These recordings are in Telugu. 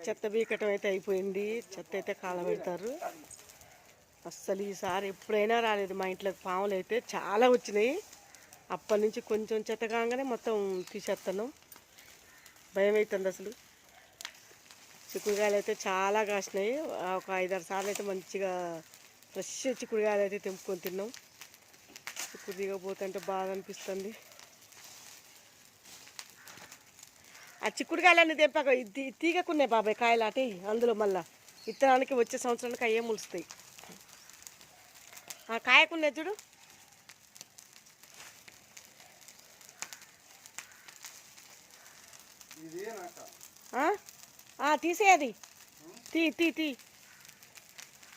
చెత్త బీకటం అయితే అయిపోయింది. చెత్త అయితే కాలబెడతారు. అస్సలు ఈసారి ఎప్పుడైనా రాలేదు మా ఇంట్లోకి పాములు అయితే చాలా వచ్చినాయి. అప్పటి నుంచి కొంచెం చెత్త కాగానే మొత్తం తీసేస్తాను. భయం అవుతుంది అసలు. చిక్కుడుకాయలు అయితే చాలా కాసినాయి. ఒక 5-6 సార్లు అయితే మంచిగా ఫ్రెష్ చిక్కుడుకాయలు అయితే తెంపుకొని తిన్నాం. చిక్కుడు దిగపోతుంటే బాగా అనిపిస్తుంది. ఆ చిక్కుడుకాయలన్నీ తెంపాక తీగకున్నాయి బాబాయ్ కాయలు అటే. అందులో మళ్ళీ విత్తనానికి వచ్చే సంవత్సరానికి అయ్యే ములుస్తాయి. ఆ కాయకున్నాయి చూడు. తీసేది తీ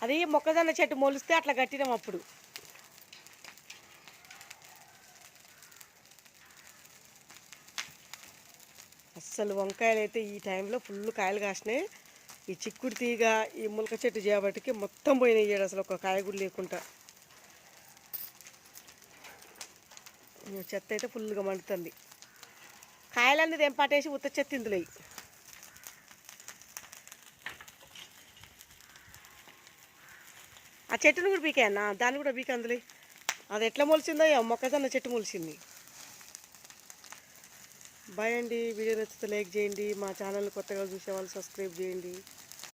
అది మొక్కజొన్న చెట్టు మొలిస్తే అట్లా కట్టినాం అప్పుడు. అస్సలు వంకాయలు అయితే ఈ టైంలో ఫుల్ కాయలు కాసినాయి. ఈ చిక్కుడు తీగ ఈ ములక చెట్టు చేయబట్టికి మొత్తం పోయినాయి. అసలు ఒక కాయ కూడా లేకుండా చెత్త అయితే ఫుల్గా మండుతుంది. కాయలన్నీ తెంపాటేసి ఉత్త చెత్త ఇందులో. ఆ చెట్టును కూడా బీకే అన్న, దాన్ని కూడా బీకే అందులో. అది ఎట్లా మొలిసిందో మొక్కజొన్న చెట్టు మొలిసింది. బాయ్ అండి. వీడియో నచ్చితే లైక్ చేయండి. మా ఛానల్ కొత్తగా చూసే వాళ్ళు సబ్స్క్రైబ్ చేయండి.